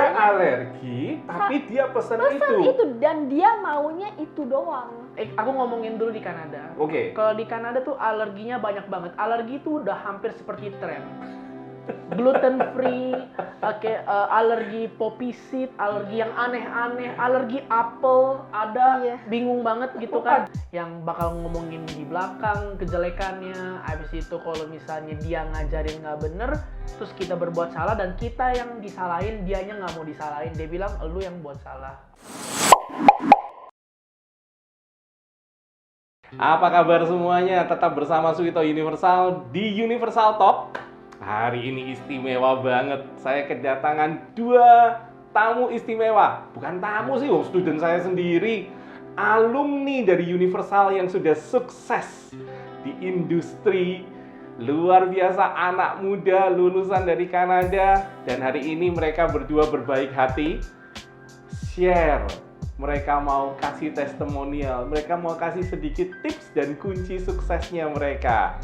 Dia alergi, tapi dia pesen itu. Dan dia maunya itu doang. Aku ngomongin dulu di Kanada. Oke. Kalau di Kanada tuh alerginya banyak banget. Alergi tuh udah hampir seperti tren. Gluten free, alergi poppy seed, alergi yang aneh-aneh, alergi apel, ada bingung banget gitu kan. Yang bakal ngomongin di belakang kejelekannya, habis itu kalau misalnya dia ngajarin nggak bener, terus kita berbuat salah dan kita yang disalahin, dianya nggak mau disalahin, dia bilang elu yang buat salah. Apa kabar semuanya? Tetap bersama Suwito Universal di Universal Talk. Hari ini istimewa banget. Saya kedatangan 2 tamu istimewa. Bukan tamu sih, student saya sendiri. Alumni dari Universal yang sudah sukses di industri. Luar biasa, anak muda lulusan dari Kanada. Dan hari ini mereka berdua berbaik hati. Share. Mereka mau kasih testimonial. Mereka mau kasih sedikit tips dan kunci suksesnya mereka.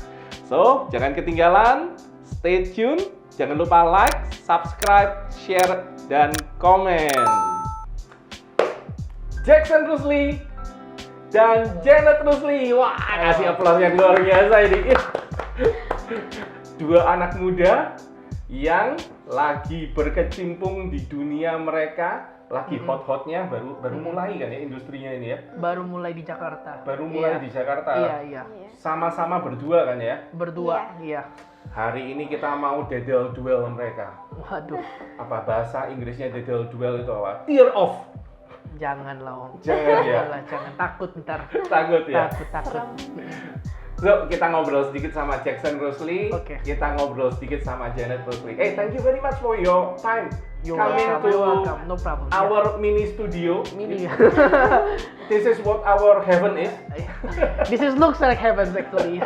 So, jangan ketinggalan. Stay tune, jangan lupa like, subscribe, share, dan komen. Jackson Rusli dan Janet Rusli. Wah, kasih aplaus yang luar biasa ini. 2 anak muda yang lagi berkecimpung di dunia mereka, lagi hot-hotnya, baru mulai kan ya industrinya ini ya? Baru mulai di Jakarta. Baru mulai di Jakarta. Iya. Sama-sama berdua kan ya? Berdua, iya. Hari ini kita mau dedel duel mereka. Waduh. Apa bahasa Inggrisnya dedel duel itu apa? Tear off. Janganlah Om. Jangan ya. Jangan takut ntar. Takut ya. Takut. So, kita ngobrol sedikit sama Jackson Rusli. Oke. Kita ngobrol sedikit sama Janet Rusli. Thank you very much for your time. You're Coming to welcome. No problem. our mini studio. Mini. This is what our heaven is. This is looks like heaven actually.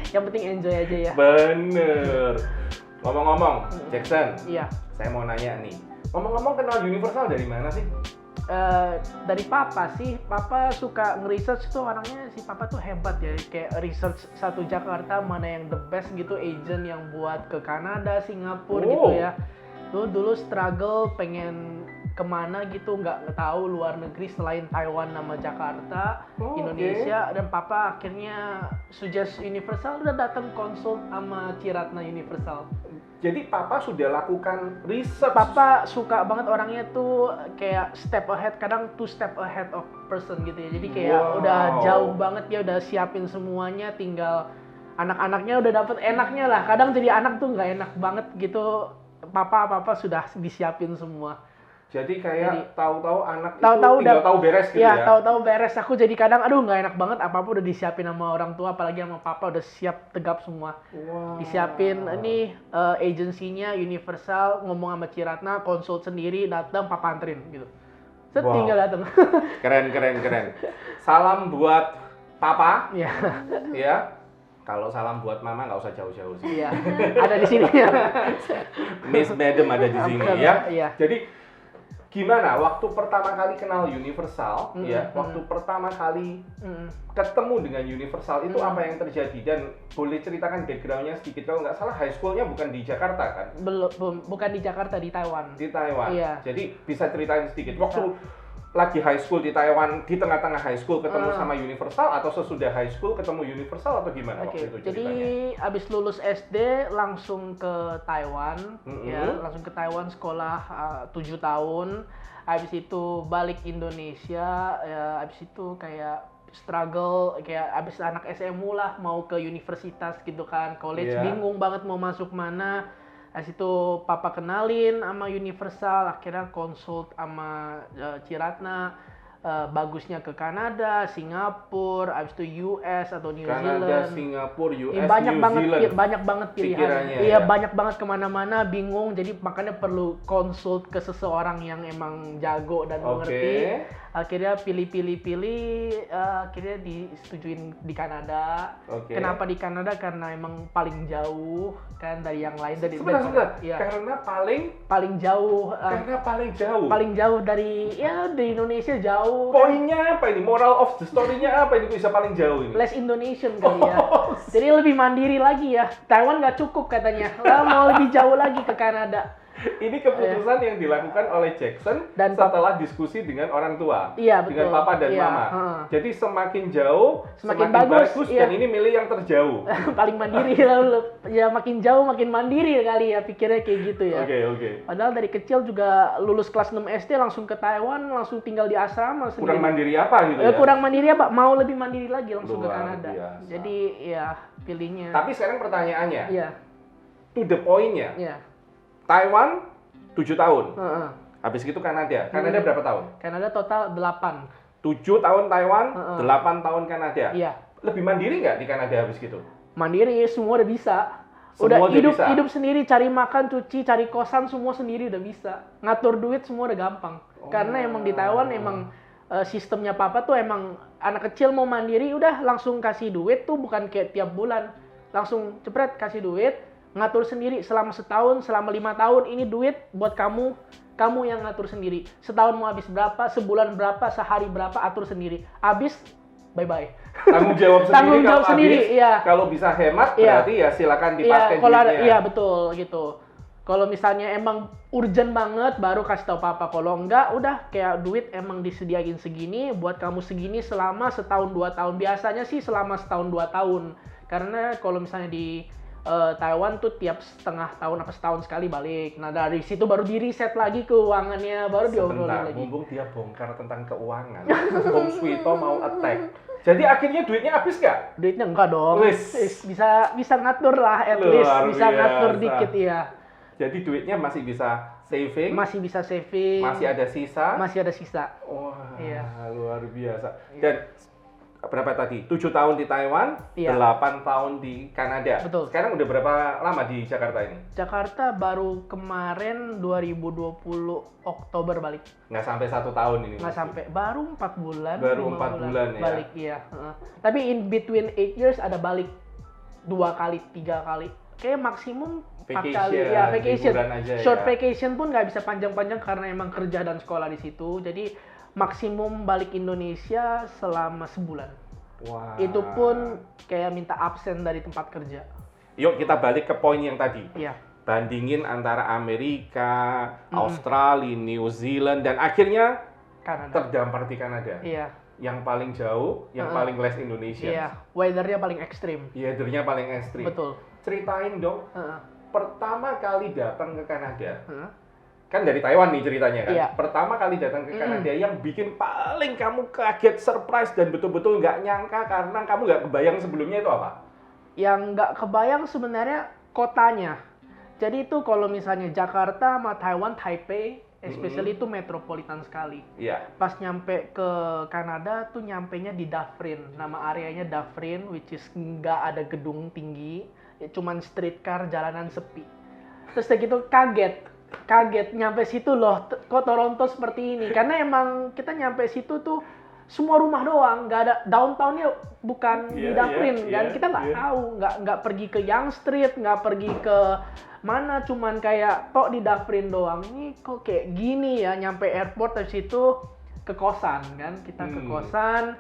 Yang penting enjoy aja ya. Bener. Ngomong-ngomong, Jackson. Iya. Saya mau nanya nih. Ngomong-ngomong, kenal Universal dari mana sih? Dari papa sih, papa suka nge-research tuh, orangnya si papa tuh hebat ya, kayak research satu Jakarta mana yang the best gitu, agent yang buat ke Kanada, Singapura gitu ya. Tuh dulu struggle pengen kemana gitu, nggak tahu luar negeri selain Taiwan sama Jakarta, Indonesia, dan papa akhirnya suggest Universal, udah datang consult sama Ciratna Universal. Jadi papa sudah lakukan research. Papa suka banget orangnya tuh kayak step ahead, kadang 2 step ahead of person gitu ya. Jadi kayak udah jauh banget, dia udah siapin semuanya, tinggal anak-anaknya udah dapet enaknya lah. Kadang jadi anak tuh nggak enak banget gitu. Papa sudah disiapin semua. Jadi kayak tahu-tahu anak tahu-tahu itu tinggal tahu beres gitu ya? Tahu-tahu beres. Aku jadi kadang nggak enak banget, apa-apa udah disiapin sama orang tua, apalagi sama papa udah siap tegap semua. Wow. Disiapin ini agensinya Universal, ngomong sama Ciratna, konsult sendiri, datang papa anterin gitu. Tinggal datang. Keren. Salam buat papa. Iya. Ya. Kalau salam buat mama nggak usah jauh-jauh sih. Iya. Ada di sini. Miss Madam ada di sini ya. Iya. Jadi gimana waktu pertama kali kenal Universal ya? Waktu pertama kali ketemu dengan Universal itu apa yang terjadi, dan boleh ceritakan backgroundnya sedikit? Kalau nggak salah high schoolnya bukan di Jakarta kan? Bukan di Jakarta, di Taiwan. Di Taiwan. Iya. Jadi bisa ceritain sedikit waktu lagi high school di Taiwan, di tengah-tengah high school ketemu sama Universal, atau sesudah high school ketemu Universal, atau gimana waktu itu ceritanya? Jadi abis lulus SD langsung ke Taiwan, ya, langsung ke Taiwan sekolah 7 tahun. Abis itu balik Indonesia, ya, abis itu kayak struggle, kayak abis anak SMU lah, mau ke universitas gitu kan, college, bingung banget mau masuk mana. Abis itu papa kenalin sama Universal, akhirnya consult sama Ciratna, bagusnya ke Kanada, Singapura, abis itu US atau New Zealand. Kanada, Singapura, US, banyak New banget, Zealand. banyak banget pilihan. Ya? Iya, banyak banget kemana-mana, bingung. Jadi makanya perlu consult ke seseorang yang emang jago dan mengerti. Akhirnya pilih, akhirnya disetujuin di Kanada. Kenapa di Kanada? Karena emang paling jauh kan dari yang lain. Sebentar. Ya. Karena paling jauh. Karena paling jauh. Paling jauh dari Indonesia jauh. Poinnya apa ini? Moral of the story-nya apa ini bisa paling jauh ini? Less Indonesian kali ya. Jadi lebih mandiri lagi ya. Taiwan nggak cukup katanya. Lah mau lebih jauh lagi ke Kanada. Ini keputusan yang dilakukan oleh Jackson Dan setelah diskusi dengan orang tua, Iya, betul. dengan papa dan Iya, mama. heeh. Jadi semakin jauh, Semakin semakin bagus, bagus iya. dan ini milih yang terjauh. Paling mandiri lalu ya, makin jauh makin mandiri kali ya, pikirnya kayak gitu ya. Oke. Padahal dari kecil juga lulus kelas 6 SD langsung ke Taiwan, langsung tinggal di asrama Kurang sendiri. mandiri apa gitu ya? Kurang mandiri apa? Mau lebih mandiri lagi langsung ke Luar Kanada. biasa. Jadi ya pilihnya. Tapi sekarang pertanyaannya, Iya, to the point-nya, iya. Taiwan 7 tahun, Heeh. habis itu Kanada. Kanada berapa tahun? Kanada total 8. 7 tahun Taiwan, Heeh. 8 tahun Kanada. Iya. Lebih mandiri nggak di Kanada habis gitu? Mandiri, semua udah bisa. Semua Udah udah bisa? hidup sendiri, cari makan, cuci, cari kosan, semua sendiri udah bisa. Ngatur duit semua udah gampang. Karena emang di Taiwan emang sistemnya papa tuh emang anak kecil mau mandiri udah langsung kasih duit tuh, bukan kayak tiap bulan. Langsung cepret kasih duit, ngatur sendiri selama setahun, selama 5 tahun ini duit buat kamu yang ngatur sendiri. Setahun mau habis berapa, sebulan berapa, sehari berapa, atur sendiri. Habis, bye-bye. Tanggung jawab sendiri. Tanggung jawab kalau sendiri, habis, iya. Kalau bisa hemat, Iya. berarti ya silakan dipakai Iya, kalau ada, duitnya. iya betul gitu. Kalau misalnya emang urgent banget, baru kasih tahu papa. Kalau enggak, udah kayak duit emang disediain segini, buat kamu segini selama setahun 2 tahun. Biasanya sih selama setahun 2 tahun. Karena kalau misalnya di Taiwan tuh tiap setengah tahun apa setahun sekali balik. Nah dari situ baru di reset lagi keuangannya, baru diobrolin Sebentar, lagi. mumpung dia bongkar tentang keuangan. Om Suito mau attack. Jadi akhirnya duitnya habis nggak? Duitnya enggak dong. Wis. Bisa ngatur lah, at Luar least bisa ngatur biasa. dikit ya. Jadi duitnya masih bisa saving, Masih bisa saving. masih ada sisa. Masih ada sisa. Wah, Iya. luar biasa. Dan berapa tadi? 7 tahun di Taiwan, Iya. 8 tahun di Kanada. Betul. Sekarang udah berapa lama di Jakarta ini? Jakarta baru kemarin 2020 Oktober balik. Nggak sampai 1 tahun ini. Nggak sampai, baru 4 bulan. Baru 5 4 bulan ya? Balik, iya. Heeh. Tapi in between 8 years ada balik 2 kali, 3 kali. Kayak maksimum 4 kali. Vacation, Ya, vacation. liburan aja Short ya. vacation pun nggak bisa panjang-panjang karena emang kerja dan sekolah di situ. Jadi maksimum balik Indonesia selama sebulan. Wah. Itu pun kayak minta absen dari tempat kerja. Yuk kita balik ke poin yang tadi. Iya. Bandingin antara Amerika, Australia, New Zealand, dan akhirnya Kanada. terdampar di Kanada. Iya. Yang paling jauh, yang paling less Indonesia. Iya. Weathernya paling ekstrim. Weather-nya paling ekstrim. Betul. Ceritain dong, Heeh. pertama kali datang ke Kanada. Heeh. Kan dari Taiwan nih ceritanya kan. Iya. Pertama kali datang ke Kanada yang bikin paling kamu kaget, surprise, dan betul-betul nggak nyangka karena kamu nggak kebayang sebelumnya itu apa? Yang nggak kebayang sebenarnya kotanya. Jadi itu kalau misalnya Jakarta sama Taiwan, Taipei, especially itu metropolitan sekali. Iya. Pas nyampe ke Kanada tuh nyampenya di Dufferin. Nama areanya Dufferin, which is nggak ada gedung tinggi, ya cuman streetcar, jalanan sepi. Terus kayak gitu kaget nyampe situ loh, kok Toronto seperti ini. Karena emang kita nyampe situ tuh semua rumah doang, nggak ada downtownnya, bukan di Iya, Dufferin. iya, Dan iya, kita nggak iya. tahu, nggak pergi ke Yonge Street, nggak pergi ke mana, cuman kayak tok di Dufferin doang. Ini kok kayak gini ya, nyampe airport dari situ ke kosan kan, kita ke kosan,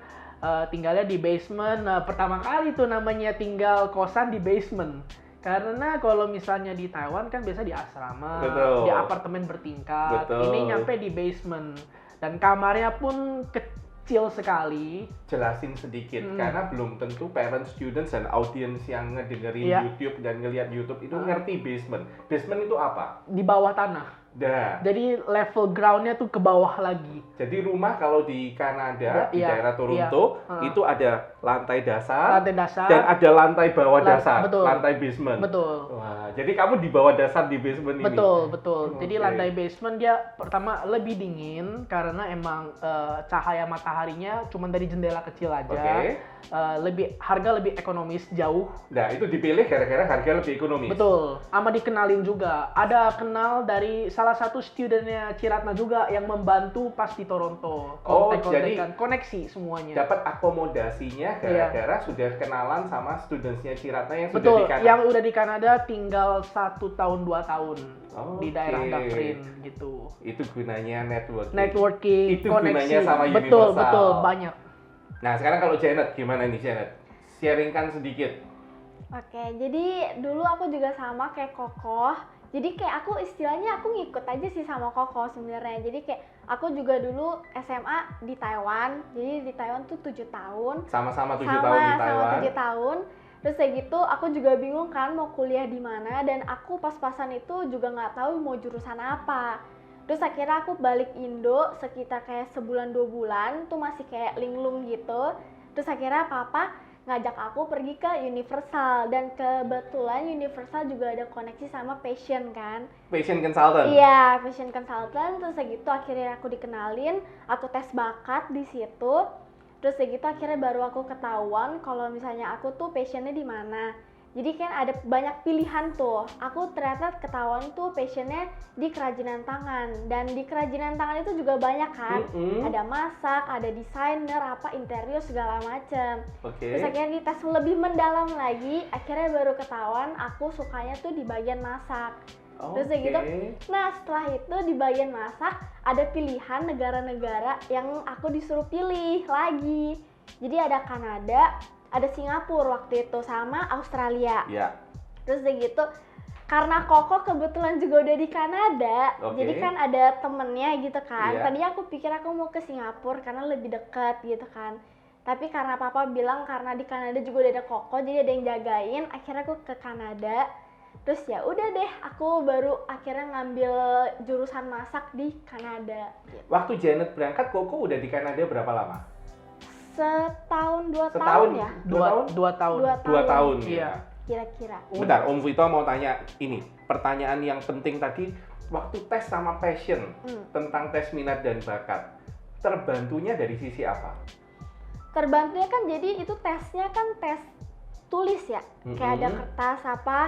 tinggalnya di basement. Nah, pertama kali tuh namanya tinggal kosan di basement. Karena kalau misalnya di Taiwan kan biasa di asrama, Betul. di apartemen bertingkat. Betul. Ini nyampe di basement dan kamarnya pun kecil sekali. Jelasin sedikit, karena belum tentu parent, students, dan audience yang ngedengerin Iya. YouTube dan ngeliat YouTube itu ngerti basement. Basement itu apa? Di bawah tanah. Dah. Jadi level groundnya tuh ke bawah lagi. Jadi rumah kalau di Kanada, di Iya, daerah Toronto, iya. itu ada lantai dasar, Lantai dasar. dan ada lantai bawah dasar, betul. lantai basement. Betul. Wah, jadi kamu di bawah dasar di basement ini. Betul. Jadi Oke. lantai basement dia pertama lebih dingin karena emang cahaya mataharinya cuma dari jendela kecil aja. Oke. Harga lebih ekonomis jauh. Nah, itu dipilih gara-gara harga lebih ekonomis. Betul. Sama dikenalin juga. Ada kenal dari salah satu studentnya Ciratna juga yang membantu pas di Toronto. Kontak-kontakan, koneksi semuanya. Dapat akomodasinya gara-gara sudah kenalan sama studentsnya Ciratna yang sudah Betul, di Kanada. yang udah di Kanada tinggal 1 tahun 2 tahun di Oke. daerah Dufferin gitu. Itu gunanya networking. Networking, Itu koneksi. gunanya sama betul, Universal. betul, banyak. Nah, sekarang kalau Janet, gimana nih Janet? Sharingkan sedikit. Oke, jadi dulu aku juga sama kayak Kokoh. Jadi kayak aku istilahnya aku ngikut aja sih sama Koko sebenarnya. Jadi kayak aku juga dulu SMA di Taiwan. Jadi di Taiwan tuh 7 tahun. Sama-sama 7 tahun di Taiwan. Sama 7 tahun. Terus kayak gitu aku juga bingung kan mau kuliah di mana, dan aku pas-pasan itu juga nggak tahu mau jurusan apa. Terus akhirnya aku balik Indo sekitar kayak sebulan 2 bulan tuh masih kayak linglung gitu. Terus akhirnya papa ngajak aku pergi ke Universal, dan kebetulan Universal juga ada koneksi sama Passion kan. Passion consultant. Iya, Passion consultant. Terus kayak gitu akhirnya aku dikenalin, aku tes bakat di situ. Terus kayak gitu akhirnya baru aku ketahuan kalau misalnya aku tuh passionnya di mana. Jadi kan ada banyak pilihan tuh. Aku ternyata ketahuan tuh passionnya di kerajinan tangan, dan di kerajinan tangan itu juga banyak kan. Ada masak, ada desainer, apa interior segala macem. Terus akhirnya dites lebih mendalam lagi, akhirnya baru ketahuan aku sukanya tuh di bagian masak. Terus kayak gitu. Nah setelah itu di bagian masak ada pilihan negara-negara yang aku disuruh pilih lagi. Jadi ada Kanada, ada Singapura waktu itu, sama Australia. Iya. Terus kayak gitu, karena Koko kebetulan juga udah di Kanada, jadi kan ada temennya gitu kan. Tadinya aku pikir aku mau ke Singapura karena lebih dekat gitu kan. Tapi karena papa bilang karena di Kanada juga udah ada Koko, jadi ada yang jagain, akhirnya aku ke Kanada. Terus ya udah deh, aku baru akhirnya ngambil jurusan masak di Kanada. Waktu Janet berangkat, Koko udah di Kanada berapa lama? Setahun, 2 tahun ya? 2 tahun. 2 tahun. Iya. Kira-kira. Bentar, Om Vito mau tanya ini. Pertanyaan yang penting tadi, waktu tes sama Passion tentang tes minat dan bakat, terbantunya dari sisi apa? Terbantunya kan jadi itu tesnya kan tes tulis ya. Kayak ada kertas apa,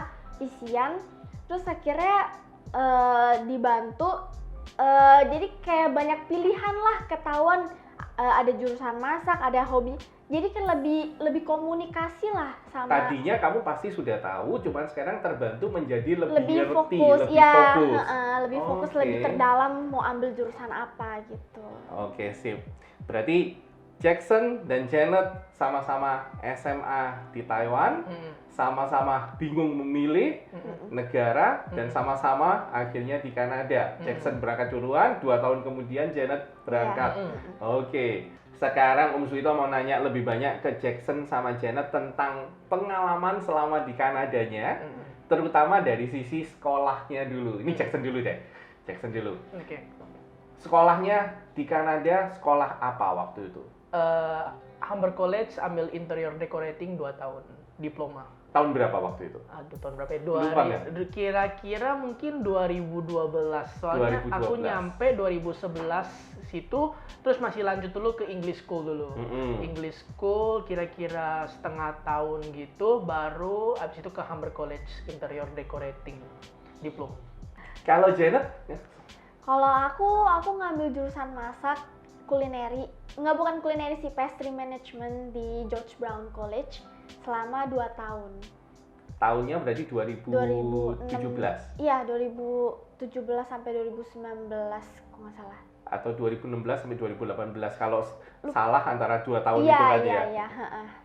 isian. Terus akhirnya dibantu, jadi kayak banyak pilihan lah, ketahuan ada jurusan masak, ada hobi. Jadi kan lebih komunikasi lah sama. Tadinya kamu pasti sudah tahu, cuman sekarang terbantu menjadi lebih ngerti, fokus, lebih fokus. Lebih fokus, lebih terdalam mau ambil jurusan apa gitu. Oke, sip. Berarti Jackson dan Janet sama-sama SMA di Taiwan, sama-sama bingung memilih negara, dan sama-sama akhirnya di Kanada. Jackson berangkat duluan, 2 tahun kemudian Janet berangkat. Oke, sekarang Om Suito mau nanya lebih banyak ke Jackson sama Janet tentang pengalaman selama di Kanadanya, terutama dari sisi sekolahnya dulu. Ini Jackson dulu deh, Jackson dulu. Sekolahnya di Kanada, sekolah apa waktu itu? Humber College, ambil interior decorating 2 tahun, diploma. Tahun berapa waktu itu? Aduh, tahun berapa ya? Lupa nggak? Kira-kira mungkin 2012. Soalnya 2012. aku nyampe 2011 situ, terus masih lanjut dulu ke English School dulu. English School kira-kira setengah tahun gitu, baru abis itu ke Humber College, interior decorating, diploma. Kalau Janet? Kalau aku ngambil jurusan masak, kulineri. Bukan kulineri sih, pastry management di George Brown College selama 2 tahun. Tahunnya berarti 2017? Iya, 2017 sampai 2019 kalau nggak salah. Atau 2016 sampai 2018, kalau salah antara 2 tahun itu kan ya? Iya.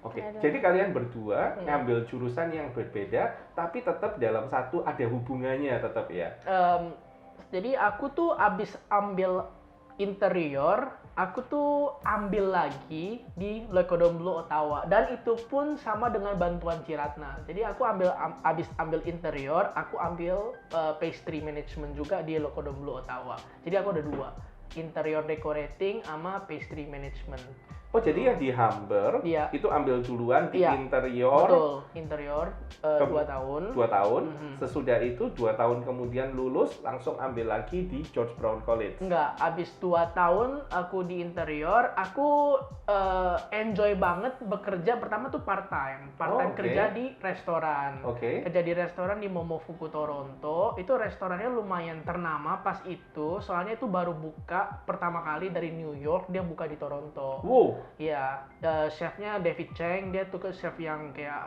Oke, jadi kalian berdua ngambil jurusan yang berbeda, tapi tetap dalam satu ada hubungannya tetap ya? Jadi aku tuh abis ambil interior, aku tuh ambil lagi di Le Cordon Bleu Ottawa, dan itu pun sama dengan bantuan Ciratna. Jadi aku abis ambil interior, aku ambil pastry management juga di Le Cordon Bleu Ottawa. Jadi aku ada 2, interior decorating sama pastry management. Oh, jadi yang di Humber itu ambil duluan di interior. Betul, interior 2 tahun. 2 tahun. Sesudah itu 2 tahun kemudian lulus langsung ambil lagi di George Brown College. Enggak, abis 2 tahun aku di interior, aku enjoy banget bekerja. Pertama tuh part time kerja di restoran. Kerja di restoran di Momofuku Toronto. Itu restorannya lumayan ternama pas itu, soalnya itu baru buka pertama kali dari New York, dia buka di Toronto. Wow. Iya, chefnya David Cheng, dia tuh chef yang kayak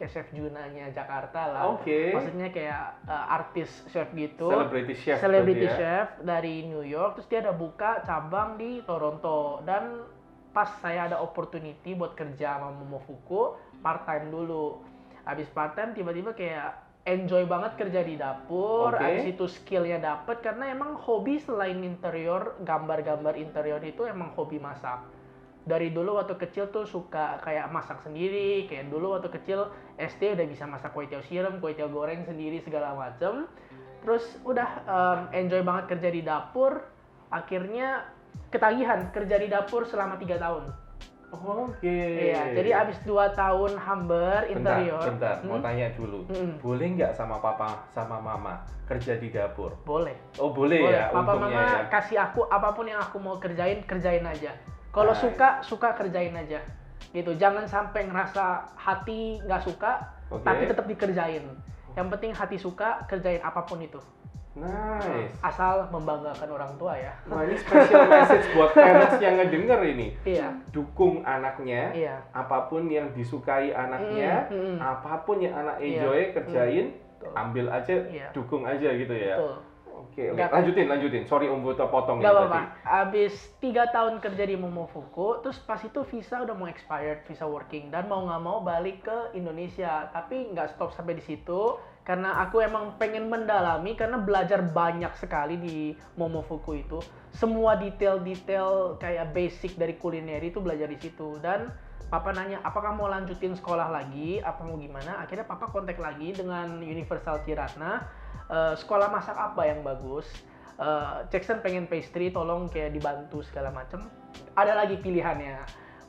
chef Junanya Jakarta lah. Maksudnya kayak artis chef gitu. Celebrity chef dari New York. Terus dia ada buka cabang di Toronto. Dan pas saya ada opportunity buat kerja sama Momofuku, part time dulu. Habis part time tiba-tiba kayak enjoy banget kerja di dapur, Oke. habis itu skillnya dapet karena emang hobi selain interior, gambar-gambar interior itu emang hobi masak. Dari dulu waktu kecil tuh suka kayak masak sendiri, kayak dulu waktu kecil SD udah bisa masak kue tiaw siram, kue tiaw goreng sendiri segala macem. Terus udah enjoy banget kerja di dapur, akhirnya ketagihan kerja di dapur selama 3 tahun. Oke. Iya, jadi abis 2 tahun hambar interior. Bentar, mau tanya dulu. Hmm. Boleh nggak sama papa sama mama kerja di dapur? Boleh. Oh boleh ya, Papa untungnya mama ya. kasih aku apapun yang aku mau kerjain, kerjain aja. Kalau Nice. suka kerjain aja. Gitu. Jangan sampai ngerasa hati nggak suka, Oke. tapi tetap dikerjain. Yang penting hati suka, kerjain apapun itu. Nice. Asal membanggakan orang tua ya. Wah ini special message buat parents yang ngedenger ini. Iya. Dukung anaknya, Iya. apapun yang disukai anaknya, apapun yang anak enjoy kerjain, Betul. ambil aja, Iya. dukung aja gitu ya. Betul. Oke, Nggak- lanjutin. Sorry Om Buto potong Gak nih apa-apa. tadi. Abis 3 tahun kerja di Momofuku, terus pas itu visa udah mau expired, visa working, dan mau nggak mau balik ke Indonesia. Tapi nggak stop sampai di situ, karena aku emang pengen mendalami, karena belajar banyak sekali di Momofuku itu. Semua detail-detail kayak basic dari kulineri itu belajar di situ. Dan Papa nanya, apakah mau lanjutin sekolah lagi, apa mau gimana? Akhirnya Papa kontak lagi dengan Universal Ciratna. Sekolah masak apa yang bagus? Jackson pengen pastry, tolong kayak dibantu segala macem. Ada lagi pilihannya,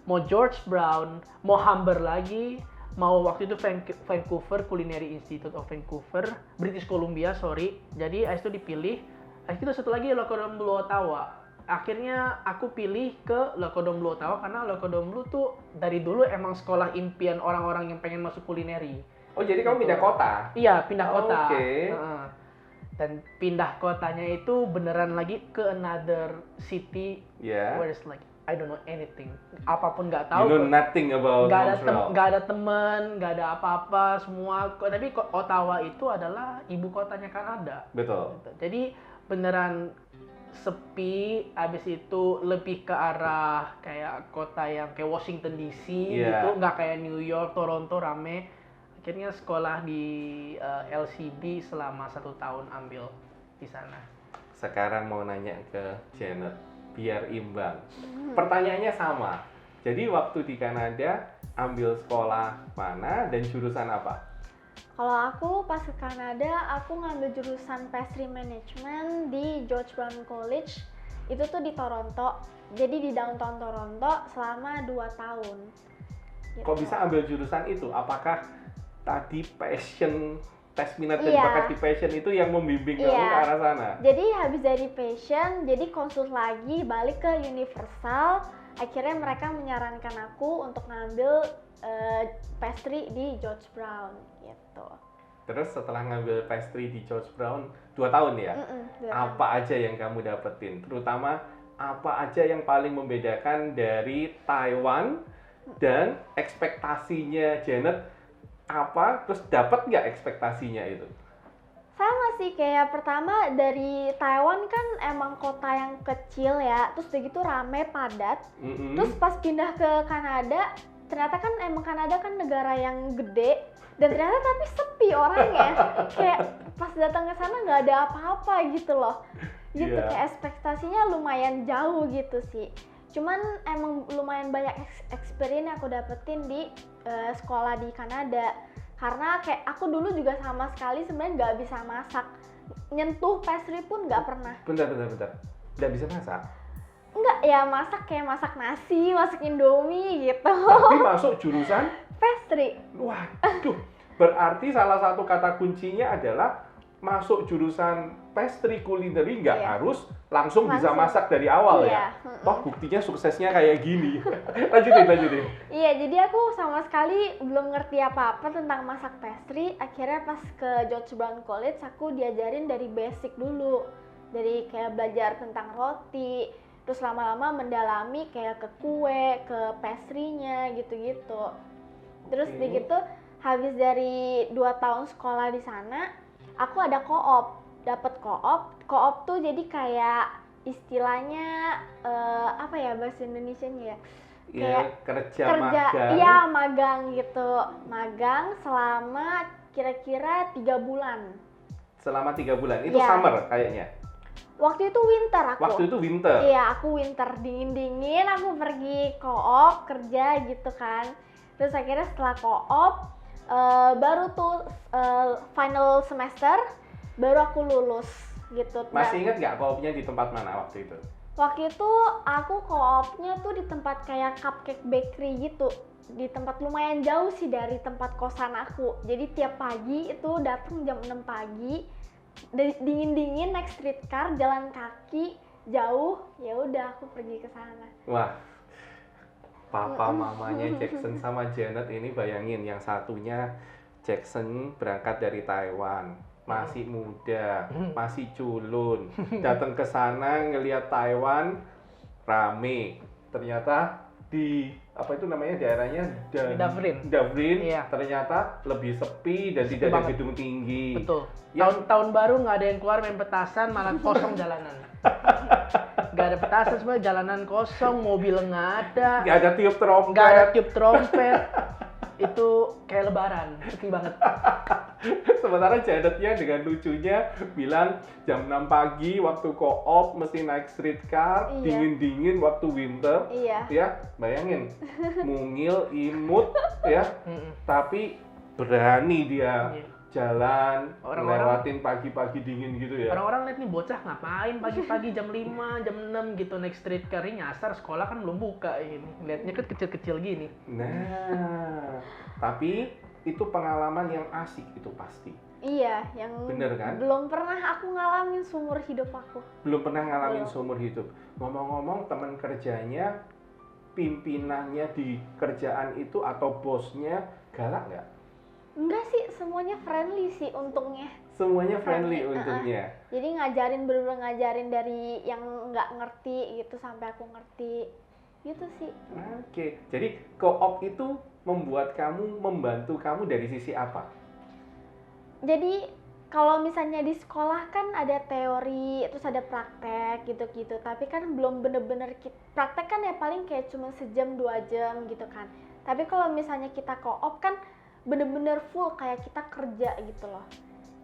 mau George Brown, mau Humber lagi, mau waktu itu Vancouver Culinary Institute of Vancouver, British Columbia, sorry. Jadi itu dipilih. Itu satu lagi Lakodom Blue Ottawa. Akhirnya aku pilih ke Lakodom Blue Ottawa karena Lakodom Blue tuh dari dulu emang sekolah impian orang-orang yang pengen masuk kulineri. Oh jadi kamu pindah kota? Iya, pindah kota. Oke. Heeh. Dan pindah kotanya itu beneran lagi ke another city Ya. where it's like I don't know anything. Apapun nggak You tahu. know nothing about Montreal. Nggak ada teman, nggak ada apa-apa, semua. Tapi Ottawa itu adalah ibu kotanya Kanada. Betul. Jadi beneran sepi, abis itu lebih ke arah kayak kota yang kayak Washington DC Iya. gitu, nggak kayak New York, Toronto rame. Akhirnya sekolah di LCB selama 1 tahun ambil di sana. Sekarang mau nanya ke Janet, biar imbang. Pertanyaannya sama. Jadi waktu di Kanada ambil sekolah mana dan jurusan apa? Kalau aku pas ke Kanada, aku ngambil jurusan pastry management di George Brown College. Itu tuh di Toronto. Jadi di downtown Toronto selama 2 tahun. Gitu. Kok bisa ambil jurusan itu? Apakah tadi passion, tes minat dan Iya. bakat di passion itu yang membimbing kamu Iya. ke arah sana? Jadi habis dari passion, jadi konsul lagi balik ke Universal. Akhirnya mereka menyarankan aku untuk ngambil pastry di George Brown gitu. Terus setelah ngambil pastry di George Brown 2 tahun ya? Apa aja yang kamu dapetin? Terutama apa aja yang paling membedakan dari Taiwan dan ekspektasinya Janet apa? Terus dapat nggak ekspektasinya itu? Sama sih, kayak pertama dari Taiwan kan emang kota yang kecil ya, terus begitu rame, padat. Mm-mm. Terus pas pindah ke Kanada, ternyata kan emang Kanada kan negara yang gede, dan ternyata tapi sepi orangnya. Kayak pas datang ke sana nggak ada apa-apa gitu loh. Gitu, Iya. kayak ekspektasinya lumayan jauh gitu sih. Cuman emang lumayan banyak experience yang aku dapetin di sekolah di Kanada. Karena kayak aku dulu juga sama sekali sebenarnya nggak bisa masak. Nyentuh pastry pun nggak pernah. Bentar. Nggak bisa masak? Enggak, ya masak kayak masak nasi, masak Indomie gitu. Tapi masuk jurusan? Pastry. Waduh, berarti salah satu kata kuncinya adalah masuk jurusan pastry culinary nggak Iya. harus langsung bisa Langsung. masak dari awal Iya, ya. Toh buktinya suksesnya kayak gini. lanjutin. Iya, jadi aku sama sekali belum ngerti apa-apa tentang masak pastry. Akhirnya pas ke George Brown College, aku diajarin dari basic dulu. Dari kayak belajar tentang roti, terus lama-lama mendalami kayak ke kue, ke pastry-nya gitu-gitu. Terus Oke. begitu habis dari 2 tahun sekolah di sana, aku ada co-op. Dapet co-op. Co-op tuh jadi kayak istilahnya apa ya bahasa Indonesianya ya? Ya, kerja magang. Iya, magang gitu. Magang selama kira-kira 3 bulan. Selama 3 bulan. Itu Iya. summer kayaknya. Waktu itu winter aku. Waktu itu winter. Iya, aku winter, dingin-dingin, aku pergi co-op, kerja gitu kan. Terus akhirnya setelah co-op, baru tuh final semester, baru aku lulus gitu. Masih ingat nggak co-opnya di tempat mana waktu itu? Waktu itu aku co-opnya tuh di tempat kayak cupcake bakery gitu. Di tempat lumayan jauh sih dari tempat kosan aku. Jadi tiap pagi itu datang jam 6 pagi, dingin-dingin naik streetcar, jalan kaki jauh, ya udah aku pergi ke sana. Wah, papa mamanya Jackson sama Janet ini bayangin, yang satunya Jackson berangkat dari Taiwan, masih muda, masih culun, datang ke sana ngelihat Taiwan rame, ternyata di apa itu namanya daerahnya Di Dufferin. Dufferin, Iya. ternyata lebih sepi dan Sepi tidak ada banget. gedung tinggi. Betul. Yang- Tahun baru nggak ada yang keluar main petasan, malah kosong jalanan. Nggak ada petasan, semua jalanan kosong, mobil nggak ada, Nggak ada tiup trompet. nggak ada tiup trompet. Itu kayak lebaran, sepi banget. Sementara Janetnya dengan lucunya bilang jam 6 pagi waktu co-op mesti naik streetcar, Iya. dingin-dingin waktu winter, Iya. ya bayangin, mungil, imut, ya, Mm-mm. tapi berani dia Iya. jalan, Orang-orang- lewatin pagi-pagi dingin gitu ya. Orang-orang lihat nih bocah ngapain pagi-pagi jam 5, jam 6 gitu naik streetcar, ini nyasar, sekolah kan belum buka ini. Lihatnya kan kecil-kecil gini. Nah, tapi itu pengalaman yang asik itu pasti. Iya, yang Bener kan? belum pernah aku ngalamin seumur hidup aku. Belum pernah ngalamin Belum. seumur hidup. Ngomong-ngomong, teman kerjanya, pimpinannya di kerjaan itu atau bosnya galak nggak? Enggak sih, semuanya friendly sih untungnya. Semuanya friendly Friendly, untungnya. Jadi ngajarin, bener-bener ngajarin dari yang nggak ngerti gitu sampai aku ngerti. Gitu sih. Oke, jadi co-op itu membantu kamu dari sisi apa? Jadi kalau misalnya di sekolah kan ada teori, terus ada praktek gitu-gitu. Tapi kan belum bener-bener praktek kan ya paling kayak cuma sejam 2 jam gitu kan. Tapi kalau misalnya kita co-op kan bener-bener full kayak kita kerja gitu loh.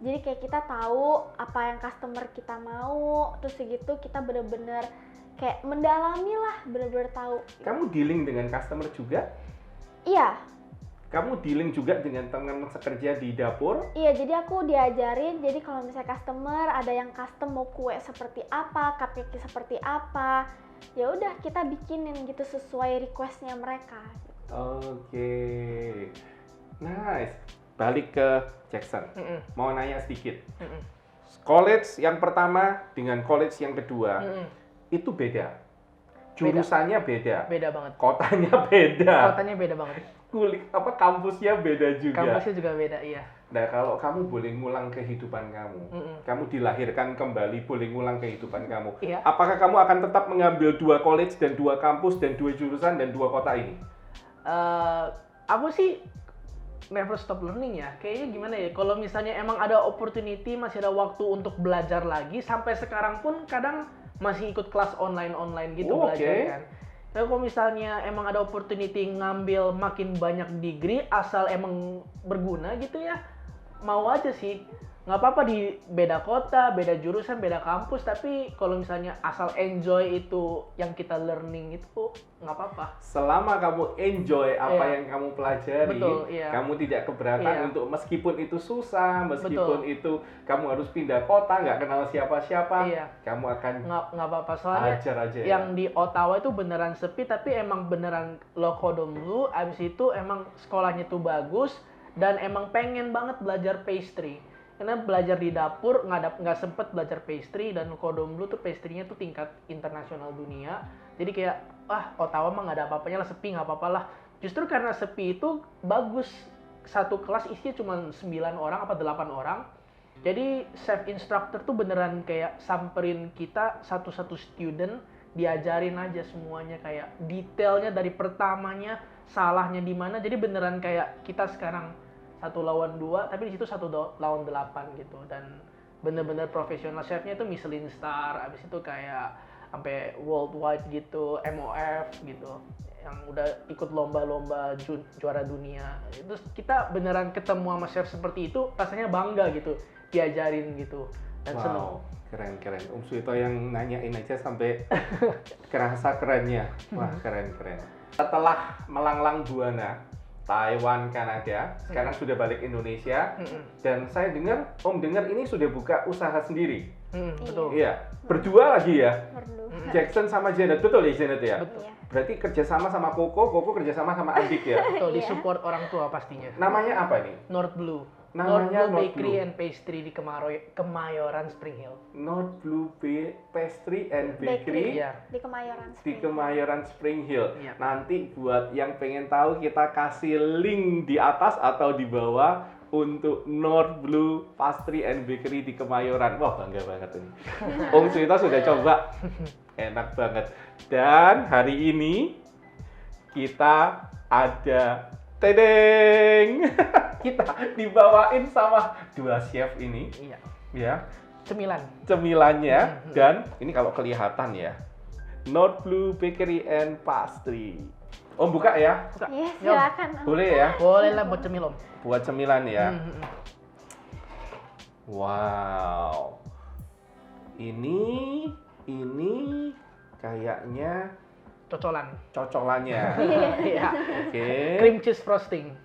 Jadi kayak kita tahu apa yang customer kita mau, terus segitu kita bener-bener kayak mendalami lah, bener-bener tahu. Kamu dealing dengan customer juga? Iya, Kamu dealing juga dengan teman sekerja di dapur? iya, jadi aku diajarin, jadi kalau misalnya customer ada yang custom mau kue seperti apa, cupcake seperti apa, ya udah kita bikinin gitu sesuai requestnya mereka. Oke, nice. Balik ke Jackson. Mm-mm. Mau nanya sedikit. Mm-mm. College yang pertama dengan college yang kedua Mm-mm. itu beda. Jurusannya beda. Beda banget. Kotanya beda. Kotanya beda banget. Kampusnya beda juga. Kampusnya juga beda, iya. Nah, kalau kamu boleh ngulang kehidupan kamu, Mm-mm. kamu dilahirkan kembali, boleh ngulang kehidupan kamu. Iya. Apakah kamu akan tetap mengambil 2 college dan 2 kampus dan 2 jurusan dan 2 kota ini? Aku sih never stop learning ya. Kayaknya gimana ya? Kalau misalnya emang ada opportunity, masih ada waktu untuk belajar lagi. Sampai sekarang pun kadang masih ikut kelas online gitu Oh, belajar oke. kan. Tapi kalau misalnya emang ada opportunity ngambil makin banyak degree, asal emang berguna gitu ya, mau aja sih. Nggak apa-apa di beda kota, beda jurusan, beda kampus, tapi kalau misalnya asal enjoy itu yang kita learning itu nggak apa-apa. Selama kamu enjoy apa Iya. yang kamu pelajari, Betul, iya. kamu tidak keberatan Iya. untuk meskipun itu susah, meskipun itu kamu harus pindah kota, nggak kenal siapa-siapa, Iya. kamu akan Nggak apa-apa, soalnya ajar aja. yang di Ottawa itu beneran sepi, tapi emang beneran lokodom dulu. Abis itu emang sekolahnya tuh bagus dan emang pengen banget belajar pastry. Karena belajar di dapur nggak sempet belajar pastry, dan lokodom dulu tuh pastry-nya tuh tingkat internasional dunia. Jadi kayak Ottawa mah nggak ada apa-apanya lah, sepi nggak apa-apa lah. Justru karena sepi itu bagus, satu kelas isinya cuma 9 orang apa 8 orang. Jadi chef instructor tuh beneran kayak samperin kita satu-satu student, diajarin aja semuanya kayak detailnya dari pertamanya, salahnya di mana. Jadi beneran kayak kita sekarang 1 lawan 2, tapi di situ 1 lawan 8 gitu. Dan bener-bener profesional, chefnya itu Michelin star, abis itu kayak sampai worldwide gitu, MOF gitu, yang udah ikut lomba-lomba juara dunia. Terus kita beneran ketemu sama chef seperti itu, rasanya bangga gitu, diajarin gitu, dan seneng. Keren. Suito yang nanyain aja sampai kerasa kerennya. Wah, keren. Setelah melanglang buana Taiwan, Kanada, sekarang sudah balik Indonesia, dan saya dengar, Om dengar ini sudah buka usaha sendiri. Betul. Iya, berdua lagi ya. Berdua. Jackson sama Janet, betul ya Janet ya? Betul. Iya. Berarti kerjasama sama Koko kerjasama sama Adik ya? Betul, Iya. disupport orang tua pastinya. Namanya apa ini? North Blue. Namanya North Bakery Blue. and Pastry di Kemayoran Spring Hill. North Blue Pastry and Bakery Iya. Di Kemayoran. di Spring. Kemayoran Spring Hill. Iya. Nanti buat yang pengen tahu kita kasih link di atas atau di bawah untuk North Blue Pastry and Bakery di Kemayoran. Wah, bangga banget ini. Om Suito sudah coba. Enak banget. Dan hari ini kita ada tedeng. Kita dibawain sama dua chef ini, Iya. ya. Cemilan. Cemilannya, dan ini kalau kelihatan ya, North Blue Bakery and Pastry. Om buka ya, Iya, silakan. boleh ya, Boleh lah buat cemil, Om. buat cemilan ya. Mhm. Wow, ini kayaknya Cocolan. cocolannya. Iya. Oke, Cream cheese frosting.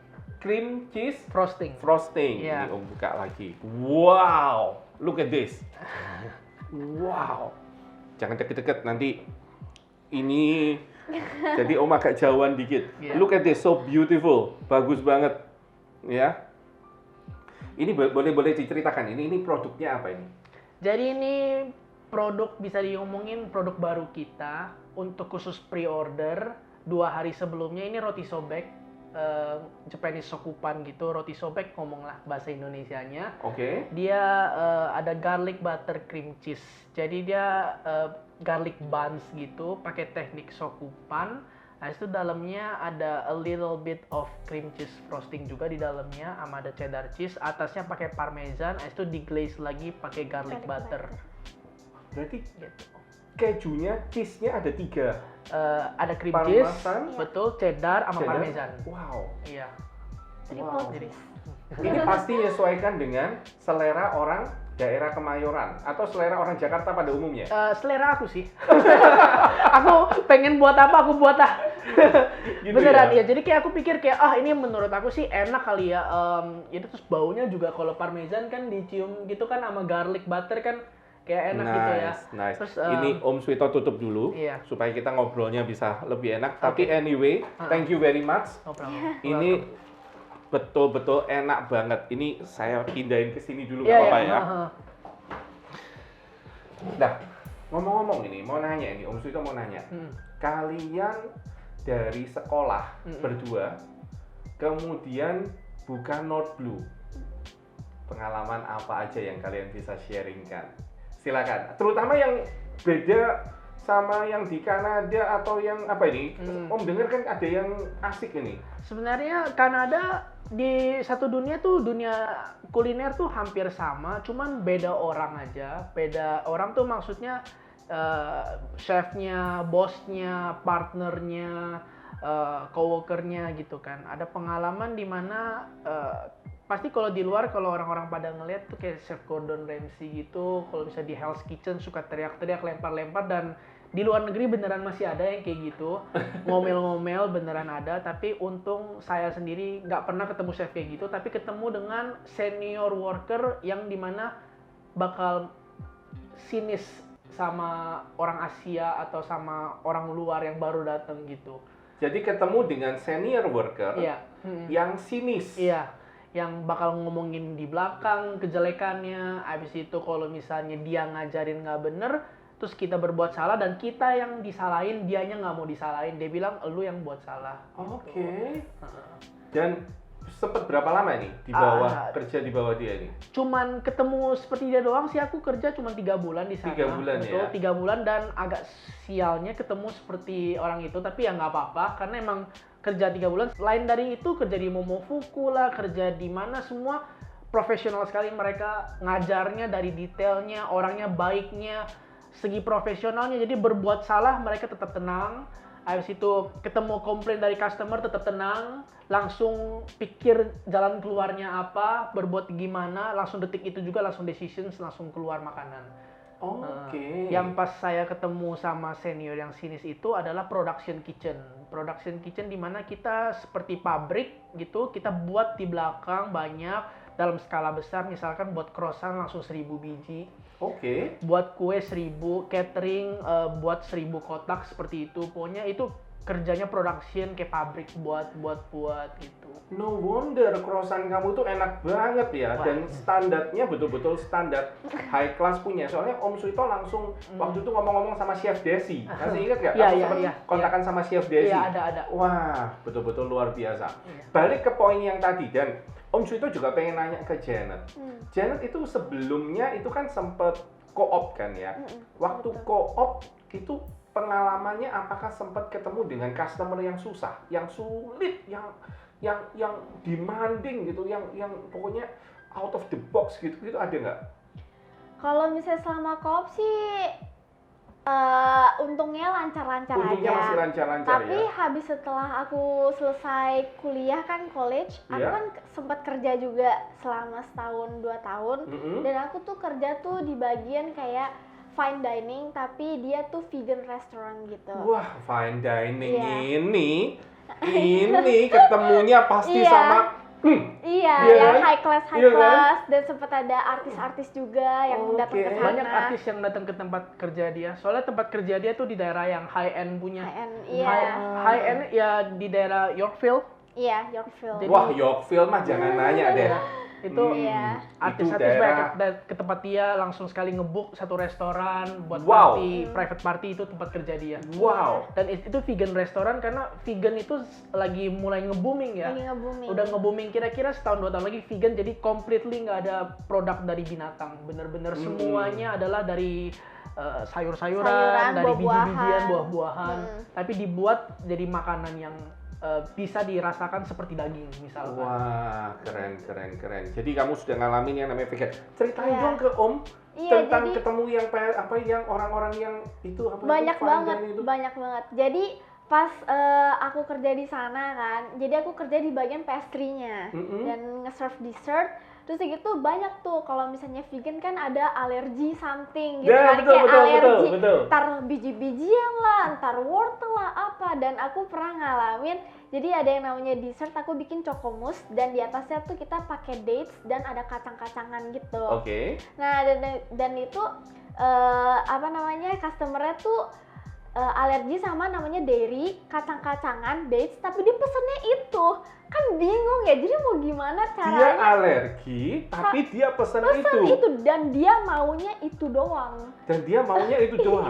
cream cheese Frosting. frosting. Iya. Ini Om buka lagi. Wow, look at this. Wow, jangan deket-deket nanti. Ini jadi Om agak jauhan dikit. Iya. Look at this, so beautiful, bagus banget, ya. Ini boleh diceritakan. Ini produknya apa ini? Jadi ini produk, bisa diomongin produk baru kita untuk khusus pre-order 2 hari sebelumnya. Ini roti sobek, Japanese sokupan gitu, roti sobek ngomonglah bahasa Indonesianya. Oke. Dia ada garlic butter cream cheese. Jadi dia garlic buns gitu, pakai teknik sokupan. Nah, itu dalamnya ada a little bit of cream cheese frosting juga di dalamnya, sama ada cheddar cheese. Atasnya pakai parmesan, itu di glaze lagi pakai garlic butter. Berarti Gitu. kejunya, cheese-nya ada 3. Ada cream cheese, Parmesan, betul, cheddar sama cheddar. parmesan. Wow. Iya. Triple Wow. cheese. Ini pasti menyesuaikan dengan selera orang daerah Kemayoran atau selera orang Jakarta pada umumnya. Selera aku sih. Aku pengen buat apa, aku buat ah. Gitu Beneran ya? ya. Jadi kayak aku pikir kayak ini menurut aku sih enak kali ya. Itu terus baunya juga kalau parmesan kan dicium gitu kan sama garlic butter kan kayak enak gitu ya. Nice. Terus Ini Om Suito tutup dulu Iya. supaya kita ngobrolnya bisa lebih enak. Tapi anyway, thank you very much. no problem. Ini betul-betul enak banget. Ini saya pindahin ke sini dulu, Iya, nggak apa-apa iya. ya. Nah, ngomong-ngomong ini, mau nanya ini, Om Suito mau nanya. Kalian dari sekolah berdua, kemudian buka North Blue. Pengalaman apa aja yang kalian bisa sharingkan? Silakan. Terutama yang beda sama yang di Kanada atau yang apa ini? Om dengar kan ada yang asik ini. Sebenarnya Kanada di satu dunia tuh, dunia kuliner tuh hampir sama, cuman beda orang aja. Beda orang tuh maksudnya chefnya, bosnya, partnernya, coworkernya gitu kan. Ada pengalaman di mana pasti kalau di luar, kalau orang-orang pada ngeliat tuh kayak Chef Gordon Ramsay gitu, kalau bisa di Hell's Kitchen suka teriak-teriak, lempar-lempar, dan di luar negeri beneran masih ada yang kayak gitu, ngomel-ngomel beneran ada. Tapi untung saya sendiri nggak pernah ketemu chef kayak gitu, tapi ketemu dengan senior worker yang dimana bakal sinis sama orang Asia atau sama orang luar yang baru datang gitu. Jadi ketemu dengan senior worker Iya. yang sinis. Iya, yang bakal ngomongin di belakang kejelekannya. Abis itu kalau misalnya dia ngajarin nggak bener, terus kita berbuat salah dan kita yang disalahin, dianya nggak mau disalahin. Dia bilang, lu yang buat salah. Oke. Dan sempat berapa lama nih di bawah kerja di bawah dia ini? Cuman ketemu seperti dia doang sih, aku kerja cuma 3 bulan di sana. 3 bulan betul, ya? 3 bulan, dan agak sialnya ketemu seperti orang itu, tapi ya nggak apa-apa karena emang kerja 3 bulan. Selain dari itu kerja di Momofuku lah, kerja di mana, semua profesional sekali mereka, ngajarnya dari detailnya, orangnya baiknya, segi profesionalnya, jadi berbuat salah mereka tetap tenang. Habis itu ketemu komplain dari customer tetap tenang, langsung pikir jalan keluarnya apa, berbuat gimana, langsung detik itu juga langsung decisions, langsung keluar makanan. Oke. Yang pas saya ketemu sama senior yang sinis itu adalah production kitchen. Production kitchen di mana kita seperti pabrik gitu, kita buat di belakang banyak dalam skala besar, misalkan buat croissant langsung 1000 biji. Oke. Buat kue 1000, catering buat 1000 kotak seperti itu. Pokoknya itu kerjanya production kayak pabrik buat gitu. No wonder croissant kamu tuh enak banget ya. Wah. Dan standarnya betul-betul standar high class punya. Soalnya Om Suito langsung waktu itu ngomong-ngomong sama Chef Desi. Masih ingat gak? Iya, Aku iya, sempet iya. kontakan sama Chef Desi. Iya, ada. Wah, betul-betul luar biasa. Iya. Balik ke poin yang tadi, dan Om Suito juga pengen nanya ke Janet. Janet itu sebelumnya itu kan sempet co-op kan ya? Waktu betul. co-op itu pengalamannya apakah sempat ketemu dengan customer yang susah, yang sulit, yang demanding gitu, yang pokoknya out of the box gitu ada nggak? Kalau misalnya selama co-op sih untungnya lancar-lancar Untungnya aja. masih lancar-lancar Tapi ya. habis setelah aku selesai kuliah kan college, aku Iya. kan sempat kerja juga selama setahun 2 tahun. Mm-mm. Dan aku tuh kerja tuh di bagian kayak fine dining, tapi dia tuh vegan restaurant gitu. Wah, fine dining Iya. ini ketemunya pasti Iya. sama Iya, Iya yang kan? high class Iya kan? dan sempat ada artis-artis juga yang datang ke Oke. sana. Banyak artis yang datang ke tempat kerja dia. Soalnya tempat kerja dia tuh di daerah yang high end punya. High end, iya. High end ya di daerah Yorkville. Iya, Yorkville. Jadi- wah, Yorkville mah jangan nanya deh. Itu Iya. artis-artis itu banyak daerah- ke tempat dia, langsung sekali ngebook satu restoran buat Wow. party, private party, itu tempat kerja dia. Wow. Dan itu vegan restoran karena vegan itu lagi mulai nge-booming ya. Lagi nge-booming. Udah nge-booming kira-kira setahun 2 tahun lagi vegan, jadi completely nggak ada produk dari binatang. Bener-bener semuanya adalah dari sayur-sayuran, Sayuran, dari buah-buahan. biji-bijian, buah-buahan. Hmm. Tapi dibuat jadi makanan yang bisa dirasakan seperti daging misalkan. Wah, keren. Jadi kamu sudah ngalamin yang namanya vegan. Ceritain Iya. dong ke Om Iya, tentang jadi- ketemu yang orang-orang yang itu apa itu, banyak fine banget, dining itu. banyak banget. Jadi pas aku kerja di sana kan, jadi aku kerja di bagian pastry-nya Mm-mm. dan nge-serve dessert. Terus gitu banyak tuh kalau misalnya vegan kan ada alergi something gitu Ya, kan, betul, kayak betul, alergi betul. ntar biji-bijian lah, ntar wortel lah apa. Dan aku pernah ngalamin, jadi ada yang namanya dessert, aku bikin chocomus dan di atasnya tuh kita pakai dates dan ada kacang-kacangan gitu. Oke. Nah, dan itu apa namanya, customer-nya tuh alergi sama namanya dairy, kacang-kacangan, dates, tapi dia pesennya itu. Kan bingung ya, jadi mau gimana Dia caranya alergi, tapi dia pesen pesen itu. itu dan dia maunya itu doang. Dan dia maunya itu doang.